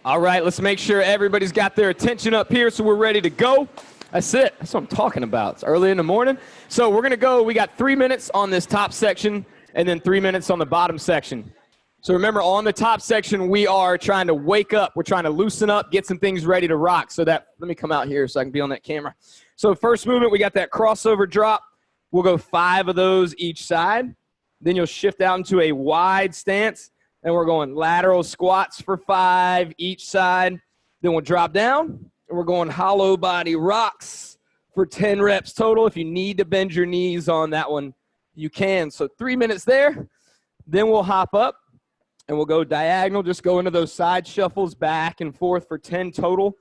All right, let's make sure everybody's got their attention up here so we're ready to go. That's it. That's what I'm talking about. It's early in the morning. So we're going to go. We got 3 minutes on this top section and then 3 minutes on the bottom section. So remember, on the top section, we are trying to wake up. We're trying to loosen up, get some things ready to rock. So that, let me come out here so I can be on that camera. So first movement, we got that crossover drop. We'll go 5 of those each side. Then you'll shift out into a wide stance. And we're going lateral squats for 5 each side. Then we'll drop down. And we're going hollow body rocks for 10 reps total. If you need to bend your knees on that one, you can. So 3 minutes there. Then we'll hop up and we'll go diagonal. Just go into those side shuffles back and forth for 10 total.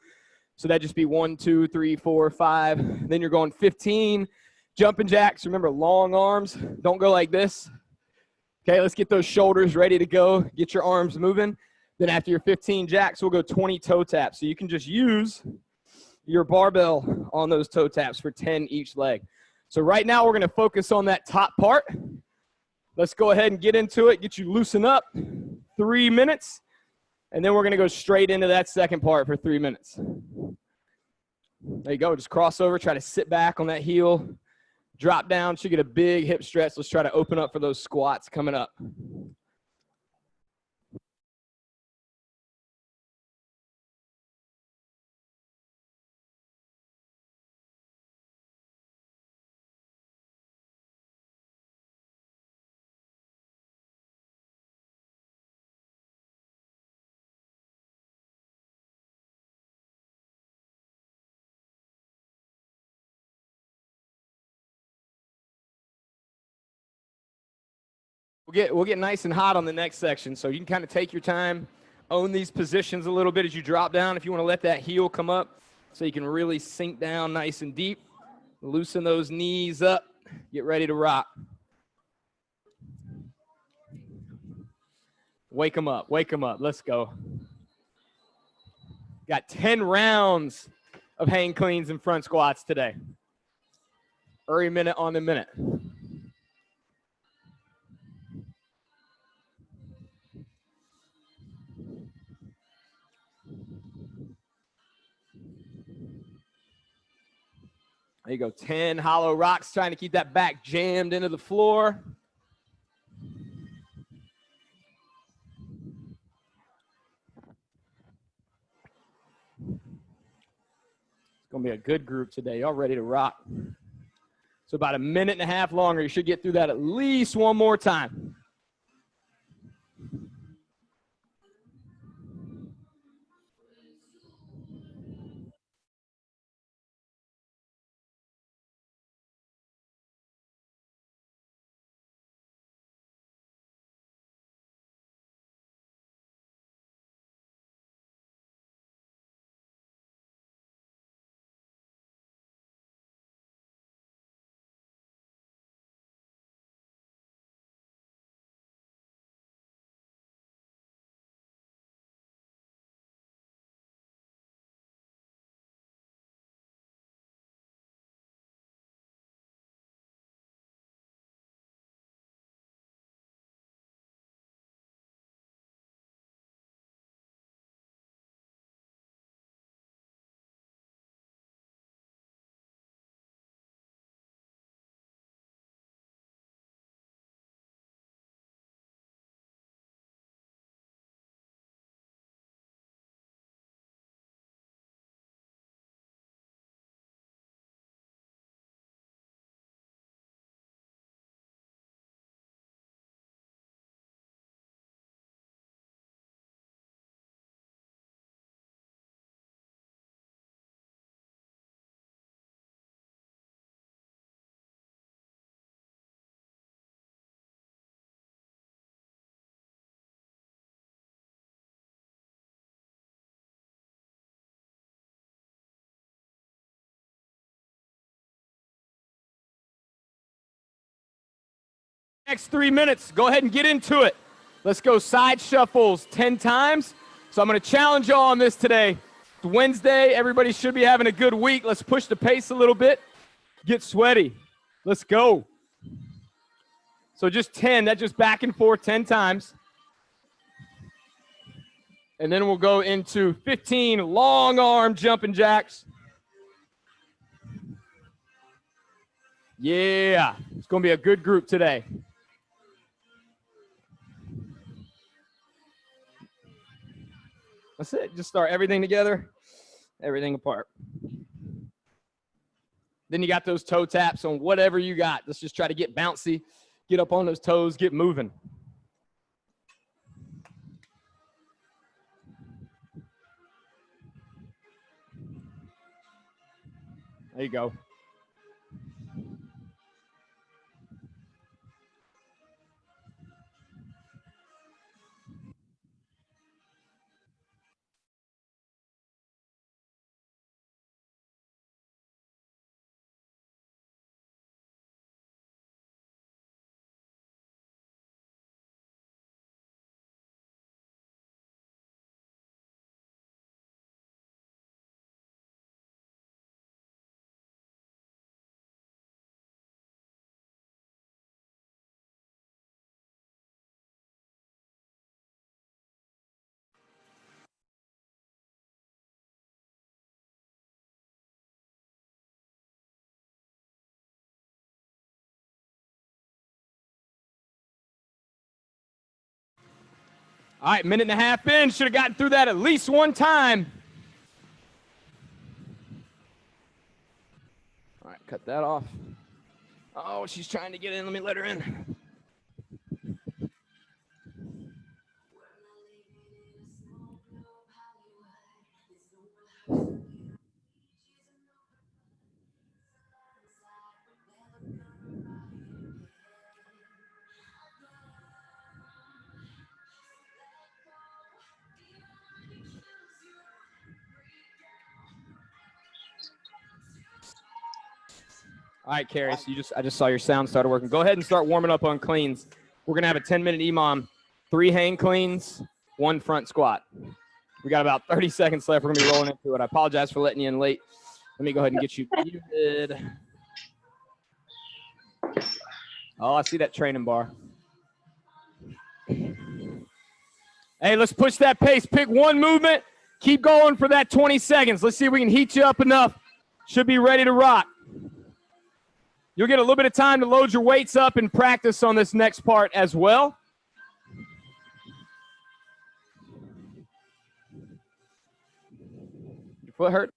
So that just be 1, 2, 3, 4, 5. Then you're going 15 jumping jacks. Remember, long arms. Don't go like this. Okay, let's get those shoulders ready to go. Get your arms moving. Then after your 15 jacks, we'll go 20 toe taps. So you can just use your barbell on those toe taps for 10 each leg. So right now we're going to focus on that top part. Let's go ahead and get into it. Get you loosened up. 3 minutes. And then we're going to go straight into that second part for 3 minutes. There you go. Just cross over. Try to sit back on that heel. Drop down, should get a big hip stretch. Let's try to open up for those squats coming up. We'll get nice and hot on the next section, so you can kind of take your time, own these positions a little bit as you drop down. If you want to let that heel come up so you can really sink down nice and deep, loosen those knees up, get ready to rock. Wake them up, let's go. Got 10 rounds of hang cleans and front squats today. Every minute on the minute. There you go, 10 hollow rocks, trying to keep that back jammed into the floor. It's going to be a good group today. Y'all ready to rock? So about 1.5 minutes longer. You should get through that at least one more time. Next 3 minutes, go ahead and get into it. Let's go side shuffles 10 times. So I'm going to challenge y'all on this today. It's Wednesday. Everybody should be having a good week. Let's push the pace a little bit. Get sweaty. Let's go. So just 10. That's just back and forth 10 times. And then we'll go into 15 long arm jumping jacks. Yeah, it's going to be a good group today. That's it. Just start everything together, everything apart. Then you got those toe taps on whatever you got. Let's just try to get bouncy, get up on those toes, get moving. There you go. All right, minute and a half in. Should have gotten through that at least one time. All right, cut that off. Oh, she's trying to get in. Let me let her in. All right, Carrie, so I just saw your sound started working. Go ahead and start warming up on cleans. We're going to have a 10-minute EMOM, 3 hang cleans, 1 front squat. We got about 30 seconds left. We're going to be rolling into it. I apologize for letting you in late. Let me go ahead and get you muted. Oh, I see that training bar. Hey, let's push that pace. Pick one movement. Keep going for that 20 seconds. Let's see if we can heat you up enough. Should be ready to rock. You'll get a little bit of time to load your weights up and practice on this next part as well. Your foot hurt?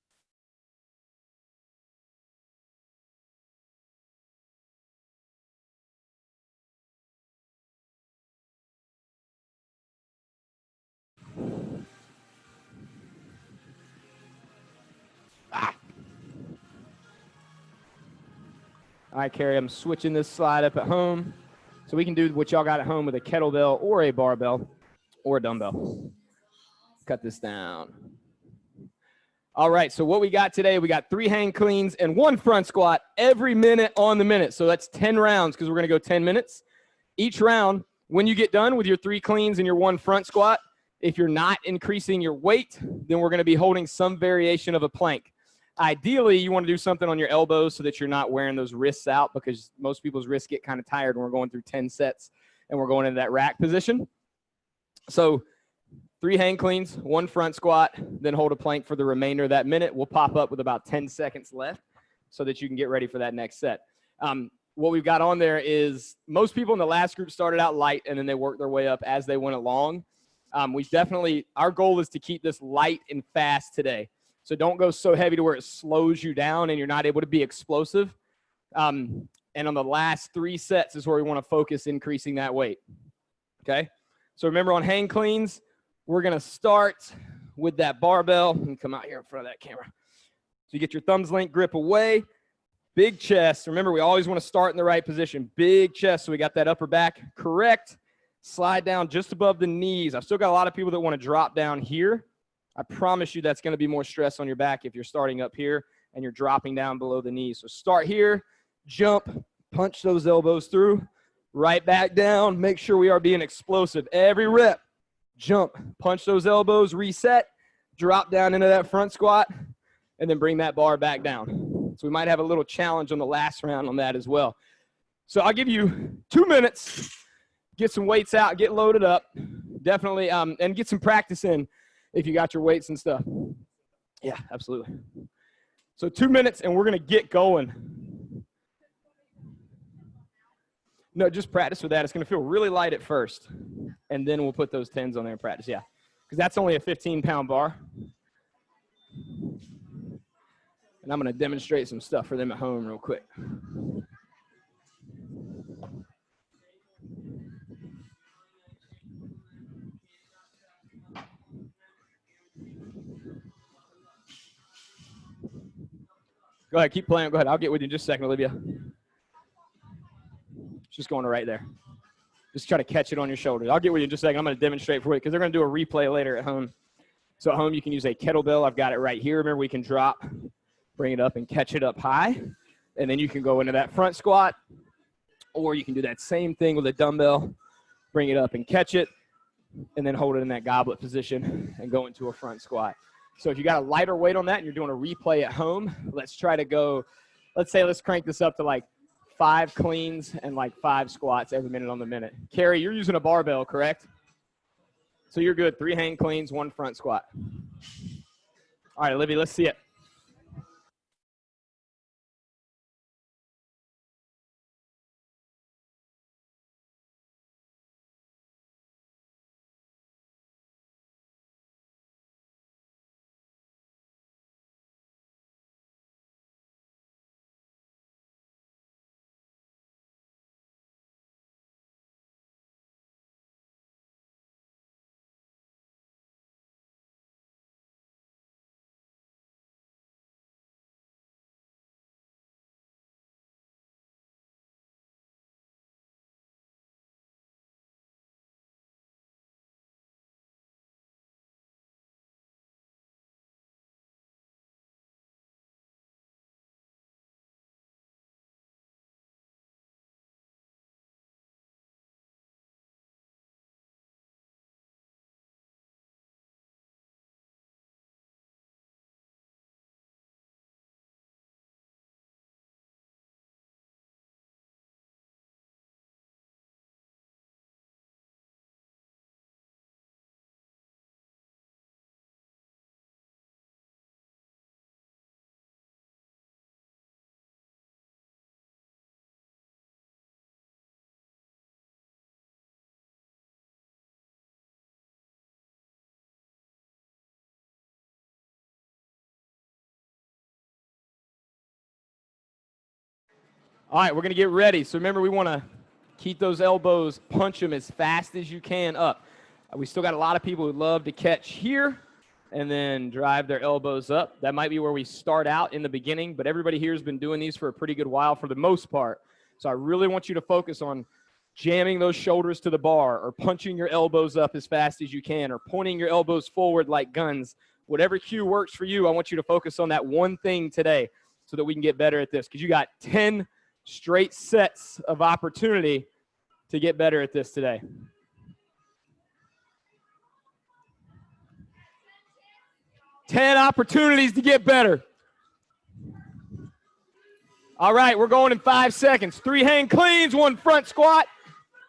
All right, Carrie, I'm switching this slide up at home. So we can do what y'all got at home with a kettlebell or a barbell or a dumbbell. Cut this down. All right, so what we got today, we got 3 hang cleans and 1 front squat every minute on the minute. So that's 10 rounds because we're going to go 10 minutes. Each round, when you get done with your 3 cleans and your 1 front squat, if you're not increasing your weight, then we're going to be holding some variation of a plank. Ideally, you want to do something on your elbows so that you're not wearing those wrists out because most people's wrists get kind of tired when we're going through 10 sets and we're going into that rack position. So 3 hang cleans, 1 front squat, then hold a plank for the remainder of that minute. We'll pop up with about 10 seconds left so that you can get ready for that next set. What we've got on there is most people in the last group started out light and then they worked their way up as they went along. Our goal is to keep this light and fast today. So don't go so heavy to where it slows you down and you're not able to be explosive. And on the last 3 sets is where we want to focus increasing that weight. Okay? So remember on hang cleans, we're going to start with that barbell. And come out here in front of that camera. So you get your thumbs length grip away. Big chest. Remember, we always want to start in the right position. Big chest. So we got that upper back correct. Slide down just above the knees. I've still got a lot of people that want to drop down here. I promise you that's going to be more stress on your back if you're starting up here and you're dropping down below the knees. So start here, jump, punch those elbows through, right back down. Make sure we are being explosive. Every rep, jump, punch those elbows, reset, drop down into that front squat, and then bring that bar back down. So we might have a little challenge on the last round on that as well. So I'll give you 2 minutes, get some weights out, get loaded up, definitely, and get some practice in. if you got your weights and stuff. Yeah, absolutely. So 2 minutes, and we're going to get going. No, just practice with that. It's going to feel really light at first, and then we'll put those 10s on there and practice, yeah. Because that's only a 15-pound bar. And I'm going to demonstrate some stuff for them at home real quick. Go ahead, keep playing. Go ahead, I'll get with you in just a second, Olivia. It's just going right there. Just try to catch it on your shoulders. I'll get with you in just a second. I'm going to demonstrate for you because they're going to do a replay later at home. So at home, you can use a kettlebell. I've got it right here. Remember, we can drop, bring it up, and catch it up high. And then you can go into that front squat, or you can do that same thing with a dumbbell, bring it up and catch it, and then hold it in that goblet position and go into a front squat. So if you got a lighter weight on that and you're doing a replay at home, let's try to go, let's crank this up to like 5 cleans and like 5 squats every minute on the minute. Carrie, you're using a barbell, correct? So you're good. 3 hang cleans, 1 front squat. All right, Olivia, let's see it. All right, we're going to get ready. So remember, we want to keep those elbows, punch them as fast as you can up. We still got a lot of people who love to catch here and then drive their elbows up. That might be where we start out in the beginning, but everybody here has been doing these for a pretty good while for the most part. So I really want you to focus on jamming those shoulders to the bar or punching your elbows up as fast as you can or pointing your elbows forward like guns. Whatever cue works for you, I want you to focus on that one thing today so that we can get better at this, because you got 10 straight sets of opportunity to get better at this today. Ten opportunities to get better. All right, we're going in 5 seconds. 3 hang cleans, 1 front squat,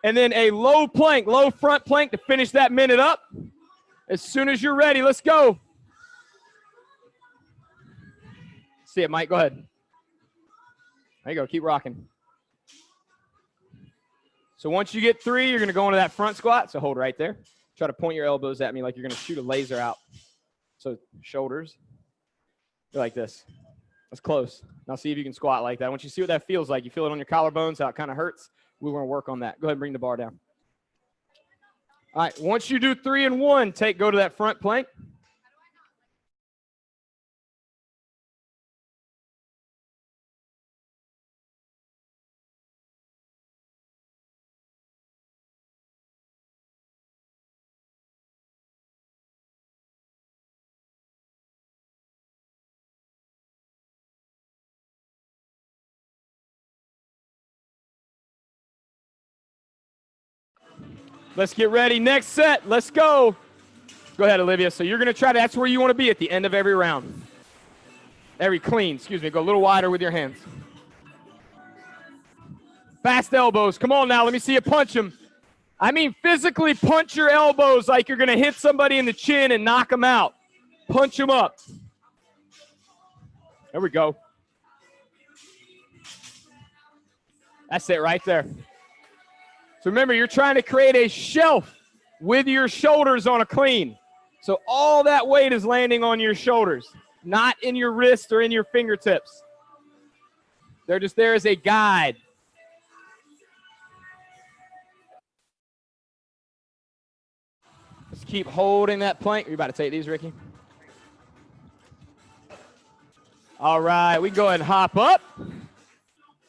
and then a low plank, low front plank to finish that minute up. As soon as you're ready, let's go. See it, Mike, go ahead. There you go, keep rocking. So once you get 3, you're going to go into that front squat. So hold right there. Try to point your elbows at me like you're going to shoot a laser out. So shoulders, you're like this. That's close. Now see if you can squat like that. I want you to see what that feels like. You feel it on your collarbones, how it kind of hurts. We want to work on that. Go ahead and bring the bar down. All right, once you do 3 and 1, go to that front plank. Let's get ready. Next set. Let's go. Go ahead, Olivia. So you're going to try to, that's where you want to be at the end of every round. Every clean, excuse me. Go a little wider with your hands. Fast elbows. Come on now. Let me see you punch them. I mean physically punch your elbows like you're going to hit somebody in the chin and knock them out. Punch them up. There we go. That's it right there. So remember, you're trying to create a shelf with your shoulders on a clean. So all that weight is landing on your shoulders, not in your wrist or in your fingertips. They're just there as a guide. Just keep holding that plank. Are you about to take these, Ricky? All right, we can go ahead and hop up.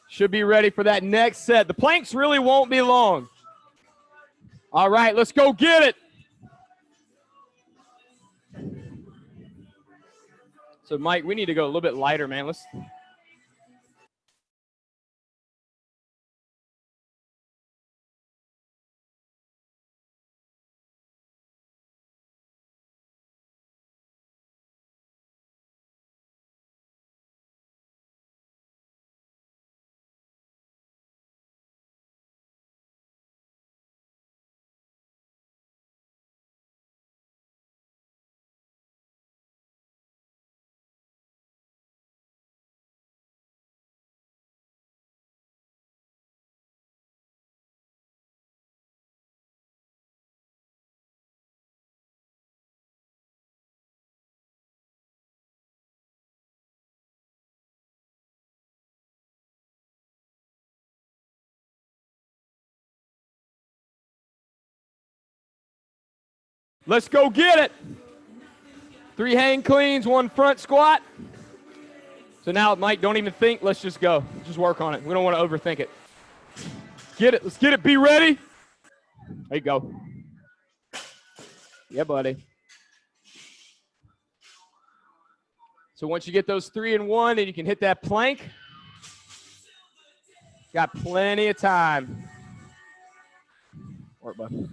Should be ready for that next set. The planks really won't be long. All right, let's go get it. So, Mike, we need to go a little bit lighter, man. Let's. Let's go get it. 3 hang cleans, 1 front squat. So now, Mike, don't even think. Let's just go. Just work on it. We don't want to overthink it. Get it. Let's get it. Be ready. There you go. Yeah, buddy. So once you get those 3 and 1, and you can hit that plank, got plenty of time. Work, bud.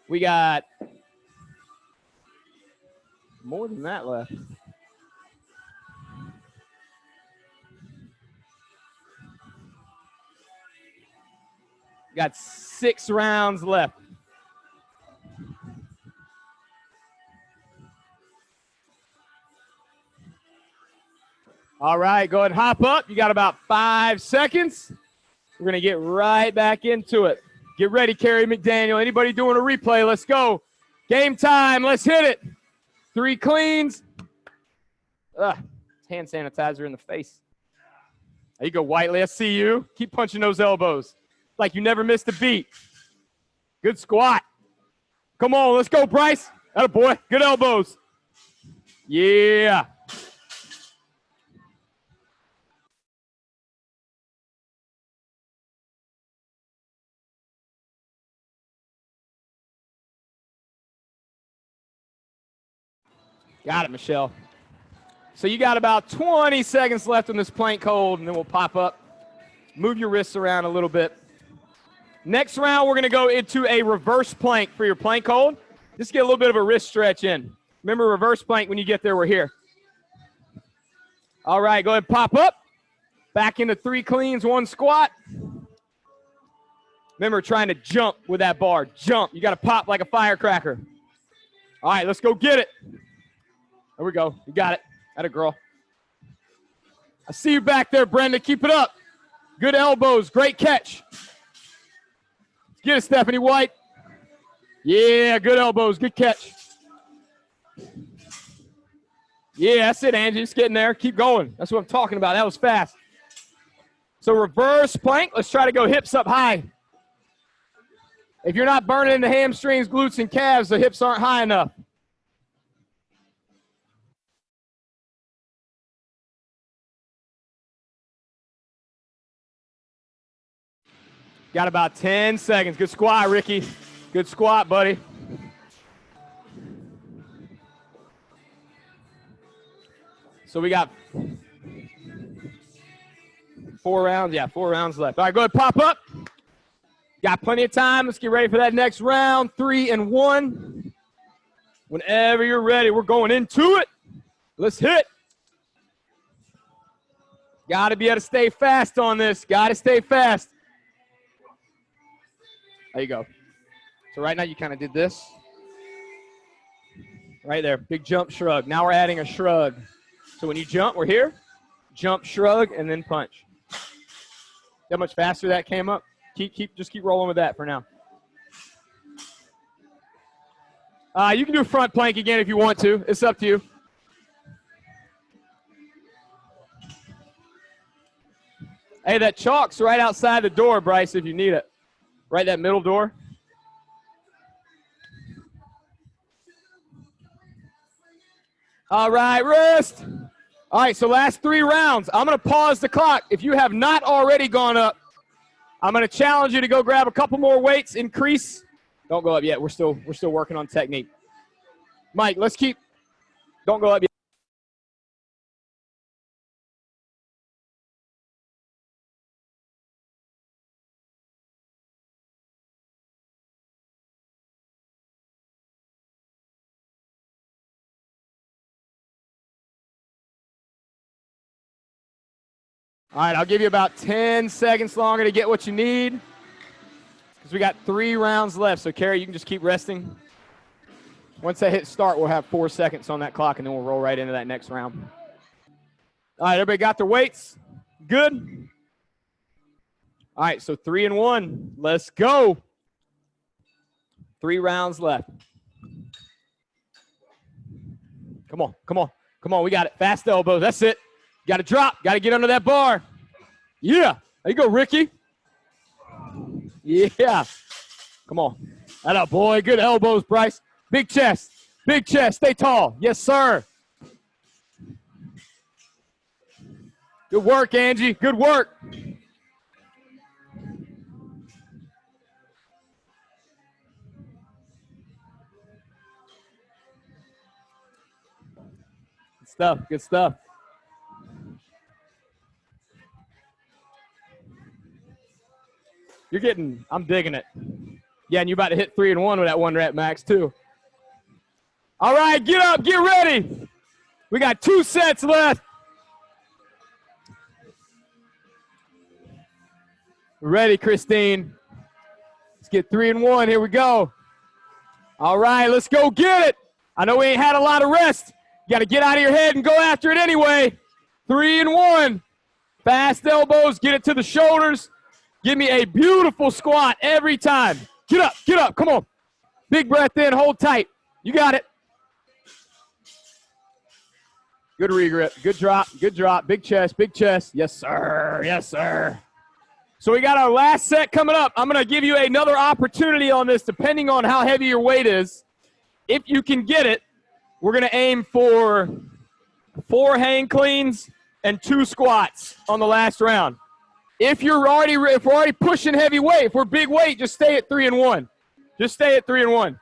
We got more than that left. Got 6 rounds left. All right, go ahead and hop up. You got about 5 seconds. We're going to get right back into it. Get ready, Kerry McDaniel. Anybody doing a replay? Let's go. Game time. Let's hit it. 3 cleans. Hand sanitizer in the face. There you go, Whiteley. I see you. Keep punching those elbows like you never missed a beat. Good squat. Come on, let's go, Bryce. Atta boy. Good elbows. Yeah. Got it, Michelle. So you got about 20 seconds left on this plank hold, and then we'll pop up. Move your wrists around a little bit. Next round, we're going to go into a reverse plank for your plank hold. Just get a little bit of a wrist stretch in. Remember, reverse plank, when you get there, we're here. All right, go ahead and pop up. Back into 3 cleans, 1 squat. Remember, trying to jump with that bar. Jump. You got to pop like a firecracker. All right, let's go get it. There we go. You got it. Atta girl. I see you back there, Brenda. Keep it up. Good elbows. Great catch. Let's get it, Stephanie White. Yeah, good elbows. Good catch. Yeah, that's it, Angie. Just getting there. Keep going. That's what I'm talking about. That was fast. So reverse plank. Let's try to go hips up high. If you're not burning the hamstrings, glutes, and calves, the hips aren't high enough. Got about 10 seconds. Good squat, Ricky. Good squat, buddy. So we got 4 rounds. Yeah, 4 rounds left. All right, go ahead, pop up. Got plenty of time. Let's get ready for that next round. 3 and 1. Whenever you're ready, we're going into it. Let's hit. Got to be able to stay fast on this. Got to stay fast. There you go. So right now you kind of did this. Right there, big jump, shrug. Now we're adding a shrug. So when you jump, we're here. Jump, shrug, and then punch. See how much faster that came up? Just keep rolling with that for now. You can do a front plank again if you want to. It's up to you. Hey, that chalk's right outside the door, Bryce, if you need it. Right that middle door. All right, wrist. All right, so last 3 rounds. I'm going to pause the clock. If you have not already gone up, I'm going to challenge you to go grab a couple more weights, increase. Don't go up yet. We're still working on technique. Mike, let's keep. Don't go up yet. All right, I'll give you about 10 seconds longer to get what you need because we got 3 rounds left. So, Carrie, you can just keep resting. Once I hit start, we'll have 4 seconds on that clock, and then we'll roll right into that next round. All right, everybody got their weights? Good? All right, so 3 and 1. Let's go. 3 rounds left. Come on, come on, come on. We got it. Fast elbows. That's it. Got to drop. Got to get under that bar. Yeah. There you go, Ricky. Yeah. Come on. That up, boy. Good elbows, Bryce. Big chest. Big chest. Stay tall. Yes, sir. Good work, Angie. Good work. Good stuff. Good stuff. You're getting, I'm digging it. Yeah, and you're about to hit 3 and 1 with that 1 rep max, too. All right, get up, get ready. We got 2 sets left. Ready, Christine. Let's get 3 and 1. Here we go. All right, let's go get it. I know we ain't had a lot of rest. You got to get out of your head and go after it anyway. 3 and 1. Fast elbows, get it to the shoulders. Give me a beautiful squat every time. Get up, come on. Big breath in, hold tight. You got it. Good regrip, good drop, big chest. Yes, sir, yes, sir. So we got our last set coming up. I'm gonna give you another opportunity on this depending on how heavy your weight is. If you can get it, we're gonna aim for 4 hang cleans and 2 squats on the last round. If we're already pushing heavy weight, if we're big weight, just stay at 3 and 1. Just stay at 3 and 1.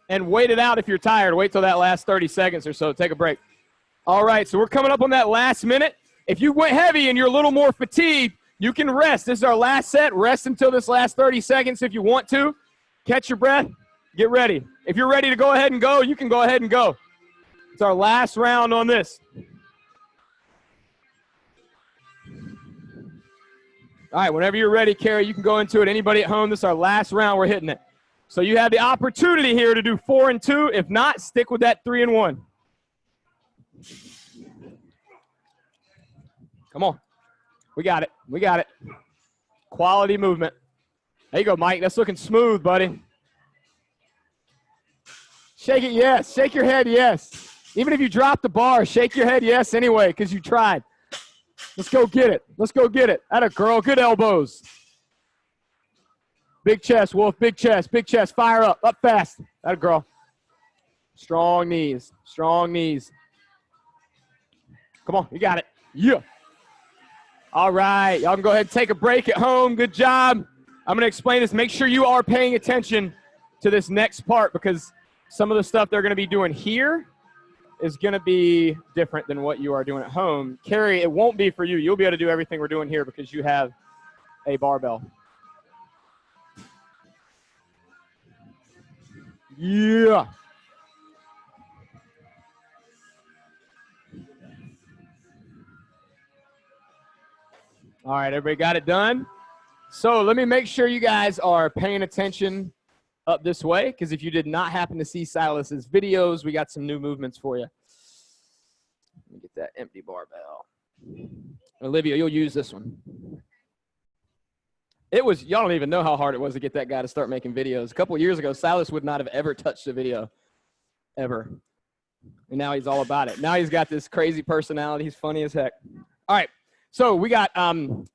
And wait it out if you're tired. Wait till that last 30 seconds or so. Take a break. All right, so we're coming up on that last minute. If you went heavy and you're a little more fatigued, you can rest. This is our last set. Rest until this last 30 seconds if you want to. Catch your breath. Get ready. If you're ready to go ahead and go, you can go ahead and go. It's our last round on this. All right, whenever you're ready, Carrie, you can go into it. Anybody at home, this is our last round. We're hitting it. So you have the opportunity here to do 4 and 2. If not, stick with that 3 and 1. Come on. We got it. We got it. Quality movement. There you go, Mike. That's looking smooth, buddy. Shake it, yes. Shake your head, yes. Even if you drop the bar, shake your head yes anyway because you tried. Let's go get it. Let's go get it. Atta girl. Good elbows. Big chest, Wolf. Big chest. Big chest. Fire up. Up fast. Atta girl. Strong knees. Strong knees. Come on. You got it. Yeah. All right. Y'all can go ahead and take a break at home. Good job. I'm going to explain this. Make sure you are paying attention to this next part because some of the stuff they're going to be doing here is going to be different than what you are doing at home. Carrie, it won't be for you. You'll be able to do everything we're doing here because you have a barbell. Yeah. All right, everybody got it done? So let me make sure you guys are paying attention up this way, because if you did not happen to see Silas's videos, we got some new movements for you. Let me get that empty barbell. Olivia, you'll use this one. Y'all don't even know how hard it was to get that guy to start making videos. A couple of years ago, Silas would not have ever touched a video, ever. And now he's all about it. Now he's got this crazy personality. He's funny as heck. All right. So we got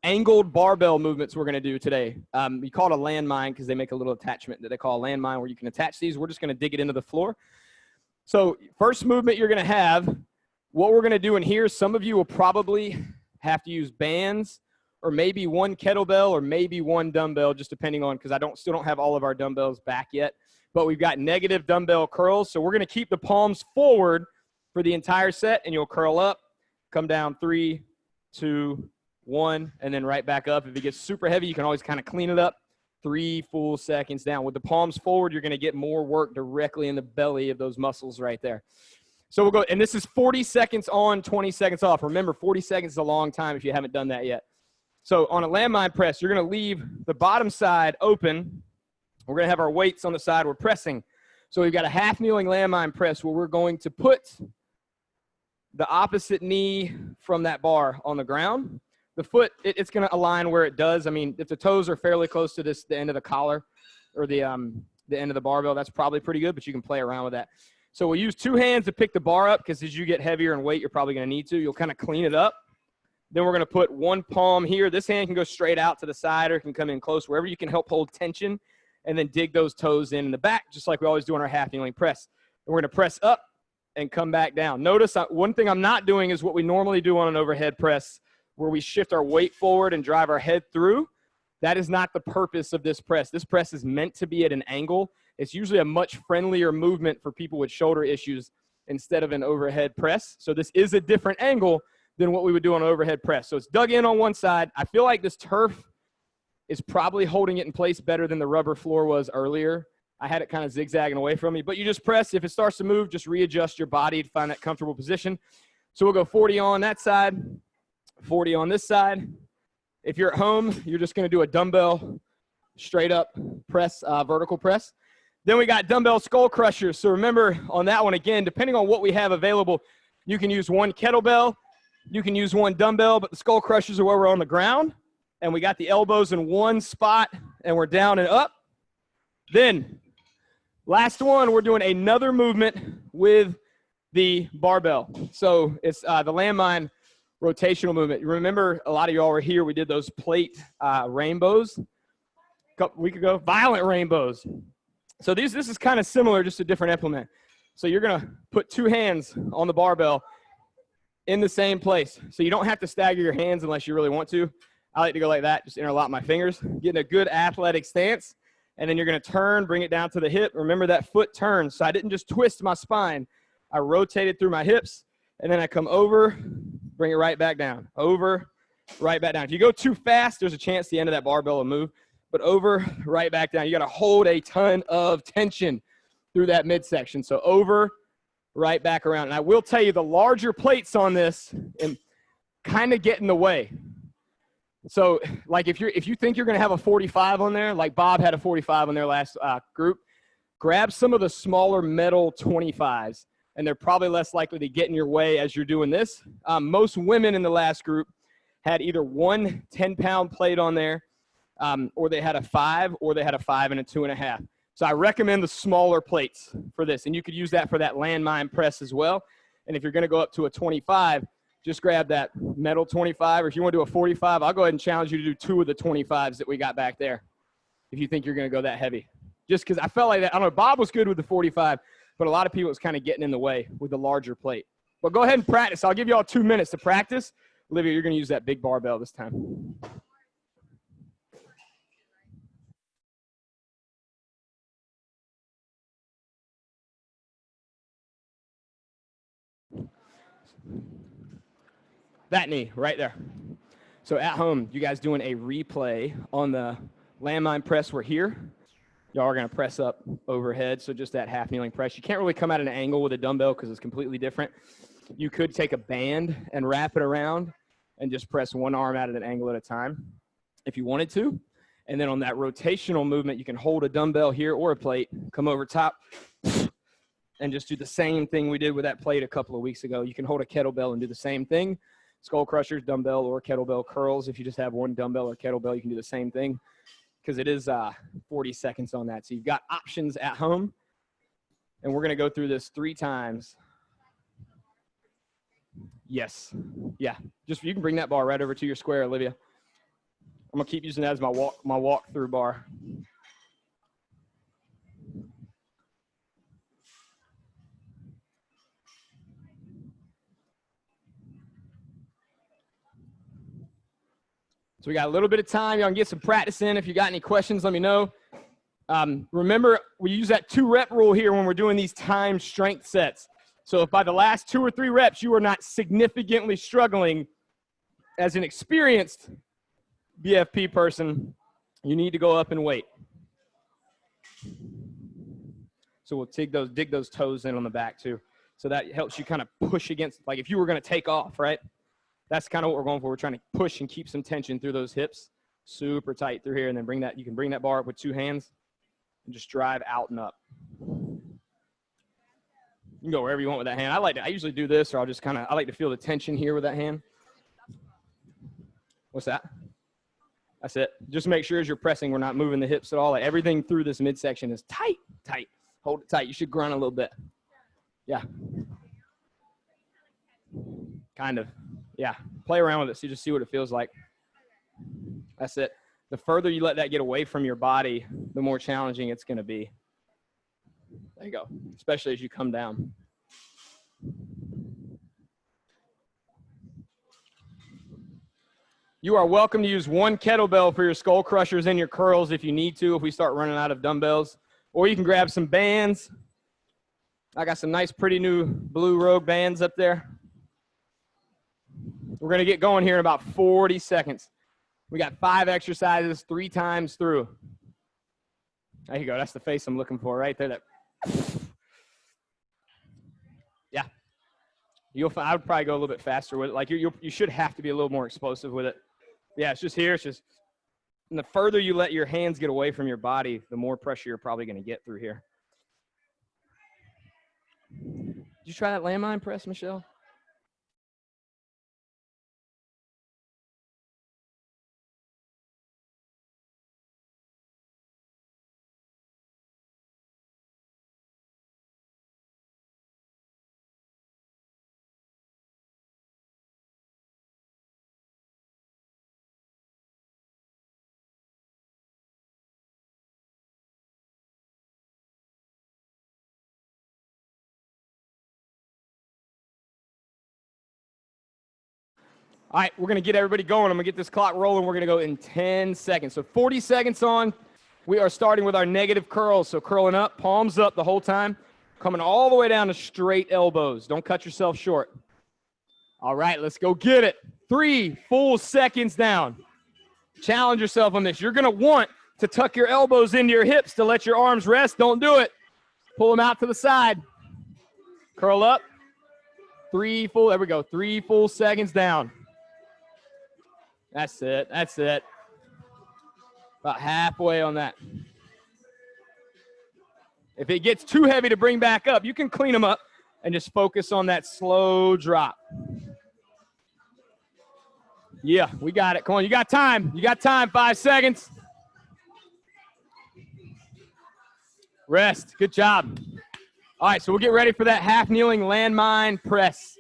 angled barbell movements we're going to do today. We call it a landmine because they make a little attachment that they call a landmine where you can attach these. We're just going to dig it into the floor. So first movement you're going to have, what we're going to do in here, some of you will probably have to use bands or maybe one kettlebell or maybe one dumbbell, just depending on, because I still don't have all of our dumbbells back yet. But we've got negative dumbbell curls. So we're going to keep the palms forward for the entire set, and you'll curl up, come down 3, 2, 1, and then right back up. If it gets super heavy, you can always kind of clean it up. 3 full seconds down. With the palms forward, you're going to get more work directly in the belly of those muscles right there. So we'll go, and this is 40 seconds on, 20 seconds off. Remember, 40 seconds is a long time if you haven't done that yet. So on a landmine press, you're going to leave the bottom side open. We're going to have our weights on the side we're pressing. So we've got a half kneeling landmine press where we're going to put the opposite knee from that bar on the ground. The foot, it's going to align where it does. I mean, if the toes are fairly close to the end of the collar or the end of the barbell, that's probably pretty good, but you can play around with that. So we'll use 2 hands to pick the bar up, because as you get heavier in weight, you're probably going to need to. You'll kind of clean it up. Then we're going to put one palm here. This hand can go straight out to the side or it can come in close, wherever you can help hold tension, and then dig those toes in the back, just like we always do on our half kneeling press. And we're going to press up and come back down. Notice one thing I'm not doing is what we normally do on an overhead press, where we shift our weight forward and drive our head through. That is not the purpose of this press. This press is meant to be at an angle. It's usually a much friendlier movement for people with shoulder issues instead of an overhead press. So this is a different angle than what we would do on an overhead press. So it's dug in on one side. I feel like this turf is probably holding it in place better than the rubber floor was earlier. I had it kind of zigzagging away from me, but you just press. If it starts to move, just readjust your body to find that comfortable position. So we'll go 40 on that side, 40 on this side. If you're at home, you're just going to do a dumbbell straight up press, vertical press. Then we got dumbbell skull crushers. So remember on that one, again, depending on what we have available, you can use one kettlebell, you can use one dumbbell, but the skull crushers are where we're on the ground, and we got the elbows in one spot, and we're down and up. Then last one, we're doing another movement with the barbell. So it's the landmine rotational movement. Remember, a lot of y'all were here. We did those plate rainbows a couple weeks ago, violent rainbows. So this is kind of similar, just a different implement. So you're going to put 2 hands on the barbell in the same place. So you don't have to stagger your hands unless you really want to. I like to go like that, just interlock my fingers, getting a good athletic stance. And then you're going to turn, bring it down to the hip. Remember that foot turns. So I didn't just twist my spine. I rotated through my hips, and then I come over, bring it right back down. Over, right back down. If you go too fast, there's a chance the end of that barbell will move. But over, right back down. You got to hold a ton of tension through that midsection. So over, right back around. And I will tell you, the larger plates on this kind of get in the way. So like if you think you're going to have a 45 on there, like Bob had a 45 on their last group, grab some of the smaller metal 25s, and they're probably less likely to get in your way as you're doing this. Most women in the last group had either one 10-pound plate on there, or they had a 5, or they had a 5 and a 2.5. So I recommend the smaller plates for this, and you could use that for that landmine press as well. And if you're going to go up to a 25, just grab that metal 25, or if you want to do a 45, I'll go ahead and challenge you to do 2 of the 25s that we got back there if you think you're going to go that heavy. Just because I felt like that. I don't know, Bob was good with the 45, but a lot of people was kind of getting in the way with the larger plate. But go ahead and practice. I'll give you all 2 minutes to practice. Olivia, you're going to use that big barbell this time. That knee right there. So at home, you guys doing a replay on the landmine press. We're here. Y'all are going to press up overhead, so just that half kneeling press. You can't really come at an angle with a dumbbell because it's completely different. You could take a band and wrap it around and just press one arm at an angle at a time if you wanted to. And then on that rotational movement, you can hold a dumbbell here or a plate, come over top, and just do the same thing we did with that plate a couple of weeks ago. You can hold a kettlebell and do the same thing. Skull crushers, dumbbell, or kettlebell curls. If you just have one dumbbell or kettlebell, you can do the same thing because it is 40 seconds on that. So you've got options at home. And we're going to go through this 3 times. Yes. Yeah. Just you can bring that bar right over to your square, Olivia. I'm going to keep using that as my walk through bar. So we got a little bit of time. Y'all can get some practice in. If you got any questions, let me know. Remember, we use that 2-rep rule here when we're doing these time strength sets. So if by the last 2 or 3 reps you are not significantly struggling as an experienced BFP person, you need to go up and wait. So we'll dig those toes in on the back too. So that helps you kind of push against, like if you were going to take off, right? That's kind of what we're going for. We're trying to push and keep some tension through those hips, super tight through here, and then you can bring that bar up with 2 hands and just drive out and up. You can go wherever you want with that hand. I usually do this, or I like to feel the tension here with that hand. What's that? That's it. Just make sure as you're pressing, we're not moving the hips at all. Like everything through this midsection is tight, tight. Hold it tight. You should grunt a little bit. Yeah. Kind of. Yeah. Play around with it so you just see what it feels like. That's it. The further you let that get away from your body, the more challenging it's going to be. There you go. Especially as you come down. You are welcome to use 1 kettlebell for your skull crushers and your curls if you need to, if we start running out of dumbbells. Or you can grab some bands. I got some nice, pretty new blue Rogue bands up there. We're going to get going here in about 40 seconds. We got 5 exercises, 3 times through. There you go. That's the face I'm looking for right there. Yeah. I would probably go a little bit faster with it. Like you should have to be a little more explosive with it. Yeah, it's just here. It's just, and the further you let your hands get away from your body, the more pressure you're probably going to get through here. Did you try that landmine press, Michelle? All right, we're going to get everybody going. I'm going to get this clock rolling. We're going to go in 10 seconds. So 40 seconds on. We are starting with our negative curls. So curling up, palms up the whole time, coming all the way down to straight elbows. Don't cut yourself short. All right, let's go get it. 3 full seconds down. Challenge yourself on this. You're going to want to tuck your elbows into your hips to let your arms rest. Don't do it. Pull them out to the side. Curl up. 3 full, there we go. 3 full seconds down. That's it. That's it. About halfway on that. If it gets too heavy to bring back up, you can clean them up and just focus on that slow drop. Yeah, we got it. Come on, you got time. You got time. 5 seconds. Rest. Good job. All right, so we'll get ready for that half-kneeling landmine press.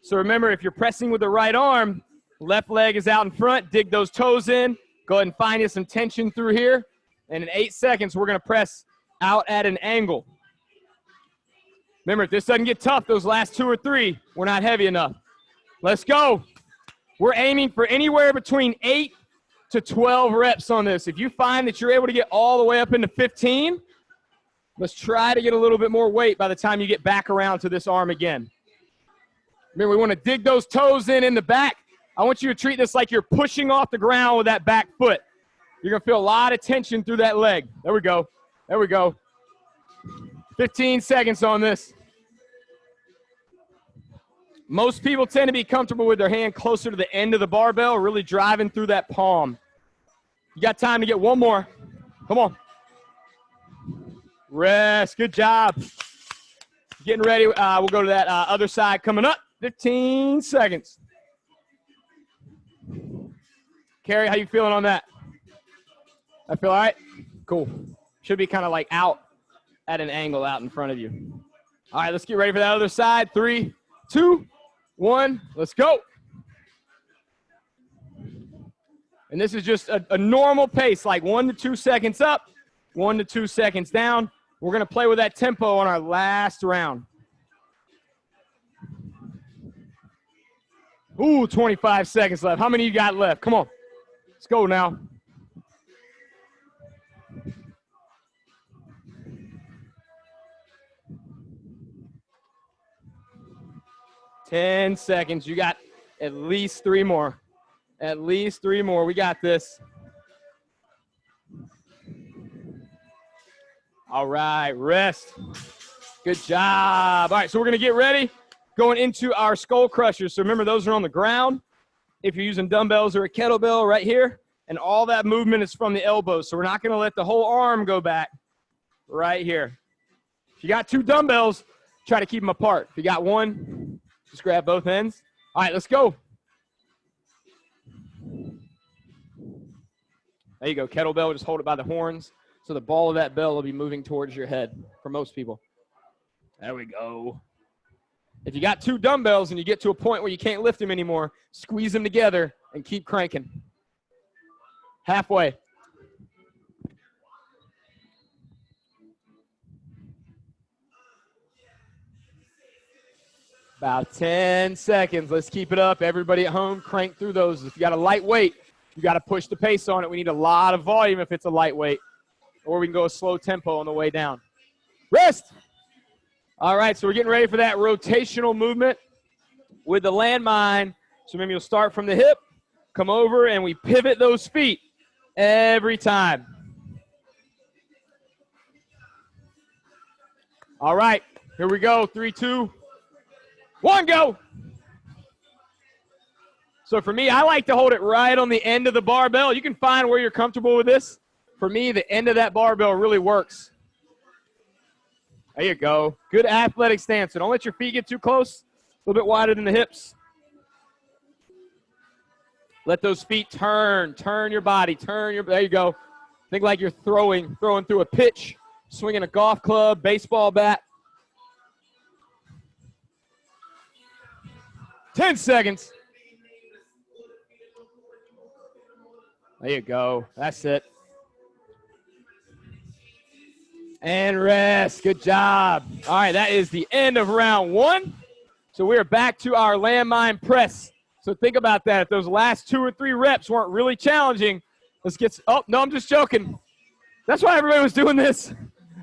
So remember, if you're pressing with the right arm, left leg is out in front. Dig those toes in. Go ahead and find you some tension through here. And in 8 seconds, we're going to press out at an angle. Remember, if this doesn't get tough, those last 2 or 3, we're not heavy enough. Let's go. We're aiming for anywhere between 8 to 12 reps on this. If you find that you're able to get all the way up into 15, let's try to get a little bit more weight by the time you get back around to this arm again. Remember, we want to dig those toes in the back. I want you to treat this like you're pushing off the ground with that back foot. You're going to feel a lot of tension through that leg. There we go. There we go. 15 seconds on this. Most people tend to be comfortable with their hand closer to the end of the barbell, really driving through that palm. You got time to get one more. Come on. Rest. Good job. Getting ready. We'll go to that other side coming up. 15 seconds. Carrie, how you feeling on that? I feel all right? Cool. Should be kind of like out at an angle out in front of you. All right, let's get ready for that other side. 3, 2, 1. Let's go. And this is just a normal pace, like 1 to 2 seconds up, 1 to 2 seconds down. We're going to play with that tempo on our last round. Ooh, 25 seconds left. How many you got left? Come on. Let's go now. Ten seconds. You got at least 3 more. At least 3 more. We got this. All right, rest. Good job. All right, so we're going to get ready going into our skull crushers. So remember, those are on the ground. If you're using dumbbells or a kettlebell right here, and all that movement is from the elbows. So we're not going to let the whole arm go back right here. If you got 2 dumbbells, try to keep them apart. If you got 1, just grab both ends. All right, let's go. There you go. Kettlebell, just hold it by the horns. So the ball of that bell will be moving towards your head for most people. There we go. If you got 2 dumbbells and you get to a point where you can't lift them anymore, squeeze them together and keep cranking. Halfway. About 10 seconds. Let's keep it up. Everybody at home, crank through those. If you got a lightweight, you got to push the pace on it. We need a lot of volume if it's a lightweight. Or we can go a slow tempo on the way down. Rest. All right, so we're getting ready for that rotational movement with the landmine. So maybe you'll start from the hip, come over, and we pivot those feet every time. All right, here we go. 3, 2, 1, go. So for me, I like to hold it right on the end of the barbell. You can find where you're comfortable with this. For me, the end of that barbell really works. There you go. Good athletic stance. So don't let your feet get too close. A little bit wider than the hips. Let those feet turn. Turn your body. There you go. Think like you're throwing through a pitch, swinging a golf club, baseball bat. 10 seconds. There you go. That's it. And rest. Good job. All right, that is the end of round 1. So we are back to our landmine press. So think about that. If those last 2 or 3 reps weren't really challenging, let's get – oh, no, I'm just joking. That's why everybody was doing this.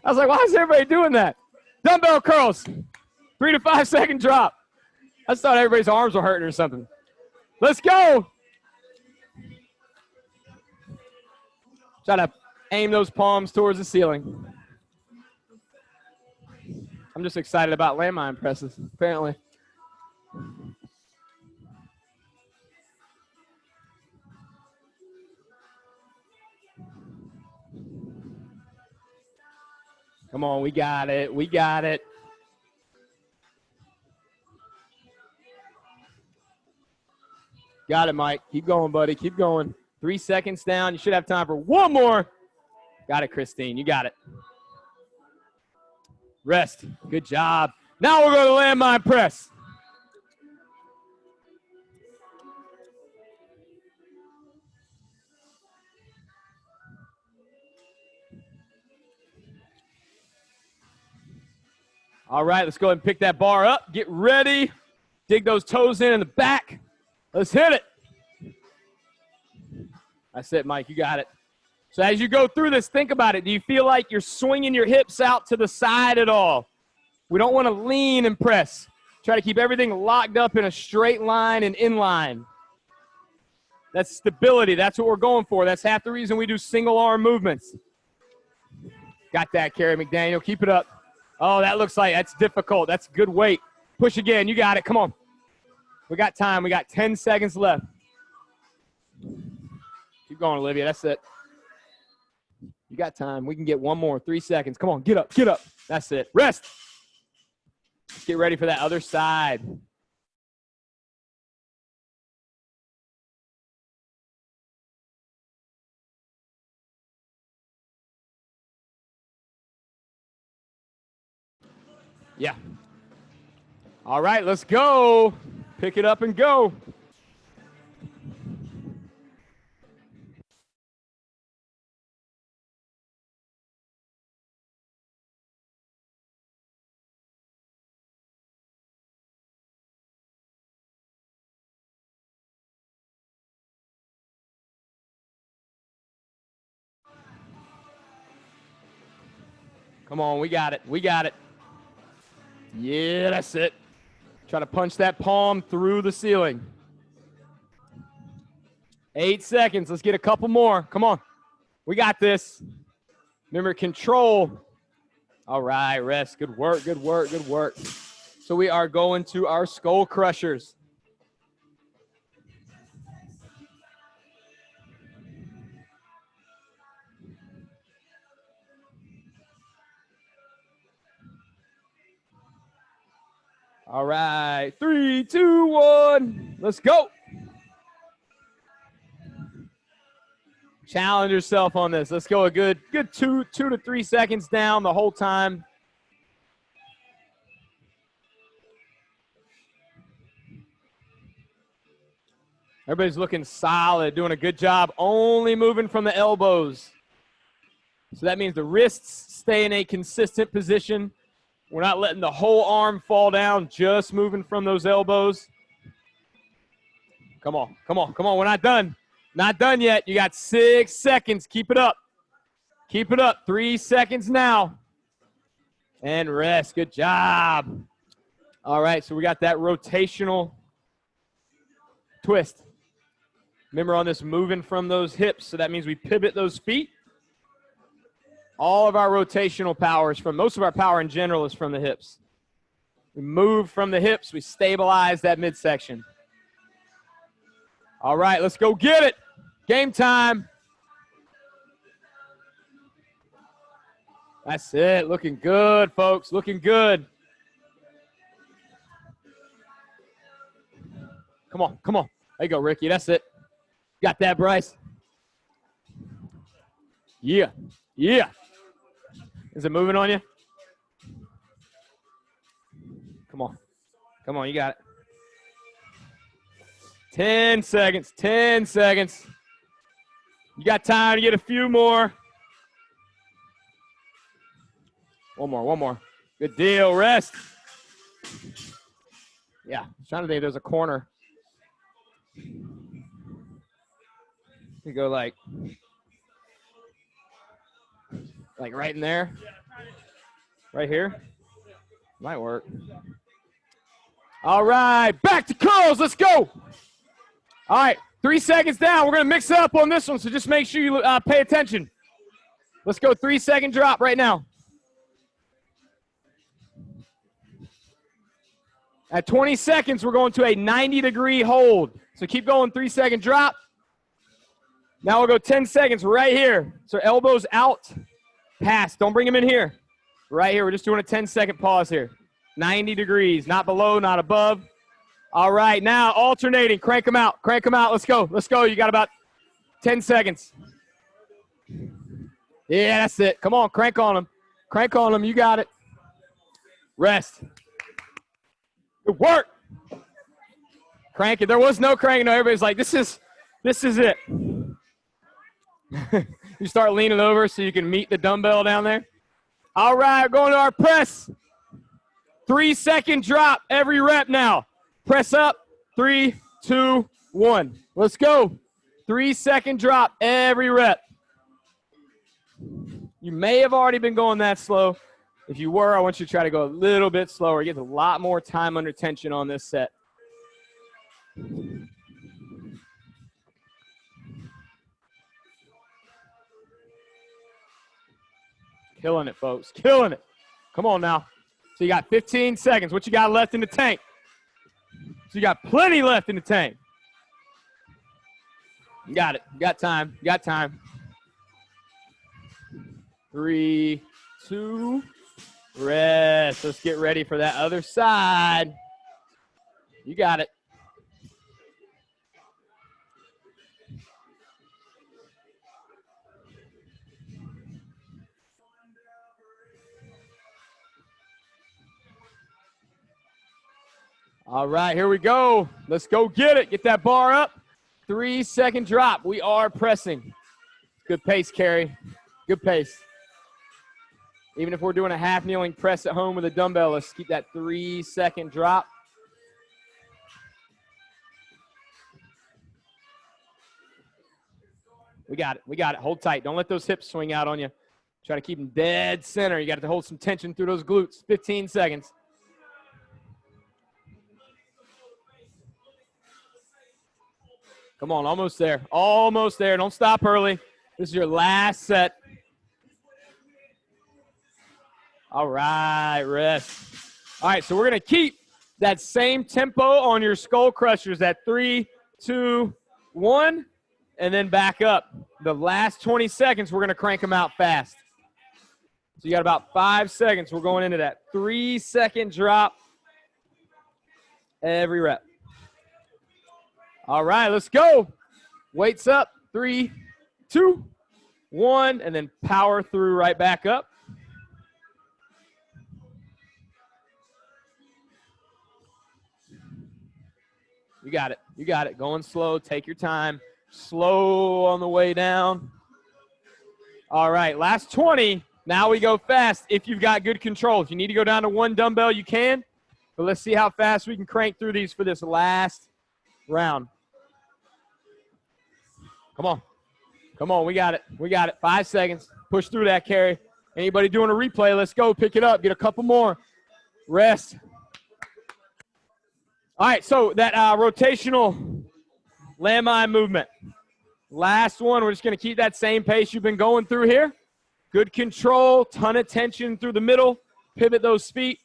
I was like, why is everybody doing that? Dumbbell curls. 3 to 5 second drop. I just thought everybody's arms were hurting or something. Let's go. Try to aim those palms towards the ceiling. I'm just excited about landmine presses, apparently. Come on, we got it. We got it. Got it, Mike. Keep going, buddy. Keep going. 3 seconds down. You should have time for 1 more. Got it, Christine. You got it. Rest. Good job. Now we'll go to landmine press. All right, let's go ahead and pick that bar up. Get ready. Dig those toes in the back. Let's hit it. That's it, Mike. You got it. So as you go through this, think about it. Do you feel like you're swinging your hips out to the side at all? We don't want to lean and press. Try to keep everything locked up in a straight line and in line. That's stability. That's what we're going for. That's half the reason we do single arm movements. Got that, Carrie McDaniel. Keep it up. Oh, that looks like that's difficult. That's good weight. Push again. You got it. Come on. We got time. We got 10 seconds left. Keep going, Olivia. That's it. You got time. We can get one more. 3 seconds. Come on. Get up. Get up. That's it. Rest. Let's get ready for that other side. Yeah. All right, let's go. Pick it up and go. Come on, we got it. We got it. Yeah, that's it. Try to punch that palm through the ceiling. 8 seconds. Let's get a couple more. Come on. We got this. Remember, control. All right, rest. Good work, good work, good work. So we are going to our skull crushers. All right, 3, 2, 1. Let's go. Challenge yourself on this. Let's go a good 2 to 3 seconds down the whole time. Everybody's looking solid, doing a good job, only moving from the elbows. So that means the wrists stay in a consistent position. We're not letting the whole arm fall down, just moving from those elbows. Come on, come on, come on. We're not done. Not done yet. You got 6 seconds. Keep it up. Keep it up. 3 seconds now. And rest. Good job. All right, so we got that rotational twist. Remember on this, moving from those hips, so that means we pivot those feet. All of our rotational power is from, most of our power in general is from the hips. We move from the hips, we stabilize that midsection. All right, let's go get it. Game time. That's it. Looking good, folks. Looking good. Come on, come on. There you go, Ricky. That's it. Got that, Bryce? Yeah. Yeah. Is it moving on you? Come on. Come on, you got it. 10 seconds. 10 seconds. You got time to get a few more. One more, one more. Good deal. Rest. Yeah, I'm trying to think if there's a corner. You go like right in there. Right here. Might work. All right, back to curls. Let's go. All right, 3 seconds down. We're going to mix it up on this one, so just make sure you pay attention. Let's go 3 second drop right now. At 20 seconds, we're going to a 90-degree hold. So keep going, 3 second drop. Now we'll go 10 seconds right here. So elbows out, pass. Don't bring them in here. Right here, we're just doing a 10-second pause here. 90 degrees, not below, not above. All right, now alternating. Crank them out. Crank them out. Let's go. Let's go. You got about 10 seconds. Yeah, that's it. Come on, crank on them. Crank on them. You got it. Rest. Good work. Crank it. There was no cranking. No, everybody's like, this is it. You start leaning over so you can meet the dumbbell down there. All right, going to our press. 3 second drop every rep now. Press up. 3, 2, 1. Let's go. 3 second drop every rep. You may have already been going that slow. If you were, I want you to try to go a little bit slower. Get a lot more time under tension on this set. Killing it, folks. Killing it. Come on now. So you got 15 seconds. What you got left in the tank? So you got plenty left in the tank. You got it. You got time. You got time. 3, 2, rest. Let's get ready for that other side. You got it. All right, here we go. Let's go get it. Get that bar up. 3-second drop. We are pressing. Good pace, Carrie. Good pace. Even if we're doing a half kneeling press at home with a dumbbell, let's keep that 3-second drop. We got it. We got it. Hold tight. Don't let those hips swing out on you. Try to keep them dead center. You got to hold some tension through those glutes. 15 seconds. Come on, almost there. Almost there. Don't stop early. This is your last set. All right, rest. All right, so we're going to keep that same tempo on your skull crushers at 3, 2, 1, and then back up. The last 20 seconds, we're going to crank them out fast. So you got about 5 seconds. We're going into that 3-second drop every rep. All right, let's go. Weights up. 3, 2, 1, and then power through right back up. You got it. You got it. Going slow. Take your time. Slow on the way down. All right, last 20. Now we go fast if you've got good control. If you need to go down to 1 dumbbell, you can. But let's see how fast we can crank through these for this last round. Come on. Come on, we got it. We got it. 5 seconds. Push through that, Carrie. Anybody doing a replay, let's go. Pick it up. Get a couple more. Rest. All right, so that rotational landmine movement. Last one, we're just going to keep that same pace you've been going through here. Good control, ton of tension through the middle. Pivot those feet.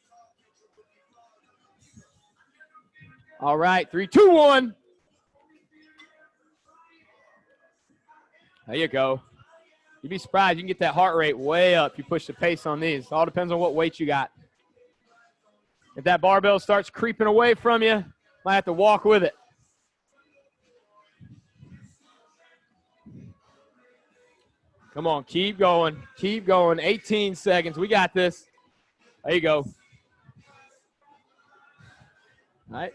All right, 3, 2, 1. There you go. You'd be surprised. You can get that heart rate way up. You push the pace on these. All depends on what weight you got. If that barbell starts creeping away from you, might have to walk with it. Come on, keep going. Keep going. 18 seconds. We got this. There you go. All right.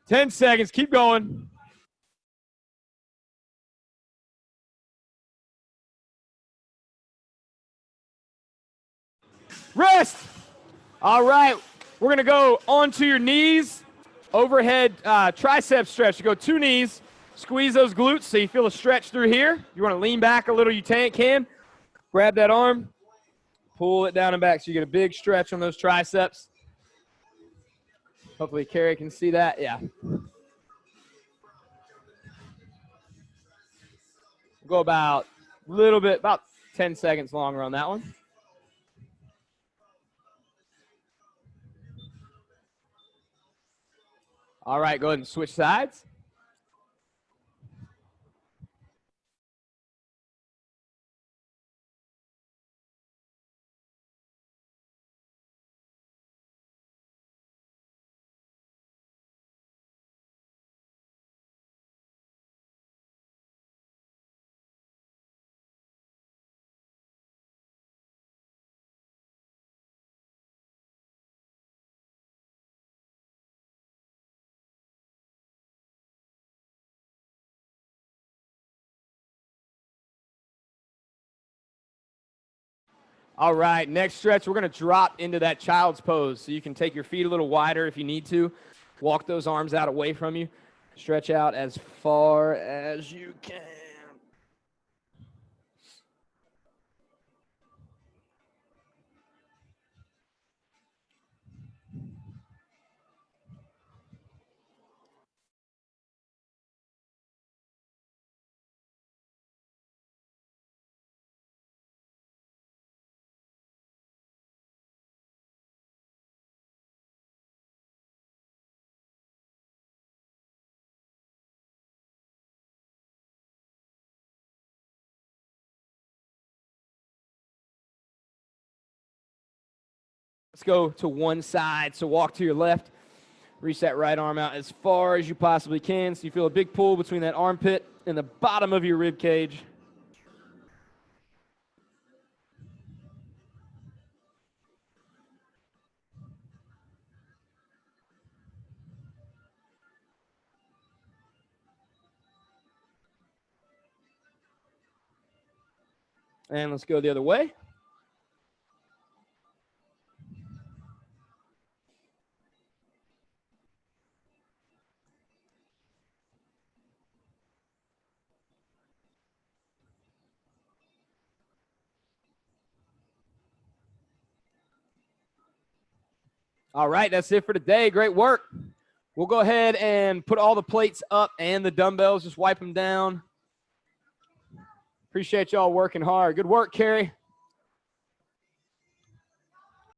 10 seconds. Keep going. Rest. All right. We're going to go onto your knees. Overhead tricep stretch. You go 2 knees. Squeeze those glutes so you feel a stretch through here. You want to lean back a little, you can. Grab that arm. Pull it down and back so you get a big stretch on those triceps. Hopefully Carrie can see that. Yeah. Go about a little bit, about 10 seconds longer on that one. All right, go ahead and switch sides. All right, next stretch, we're going to drop into that child's pose. So you can take your feet a little wider if you need to. Walk those arms out away from you. Stretch out as far as you can. Let's go to one side. So walk to your left. Reach that right arm out as far as you possibly can. So you feel a big pull between that armpit and the bottom of your rib cage. And let's go the other way. All right, that's it for today. Great work. We'll go ahead and put all the plates up and the dumbbells. Just wipe them down. Appreciate y'all working hard. Good work, Carrie.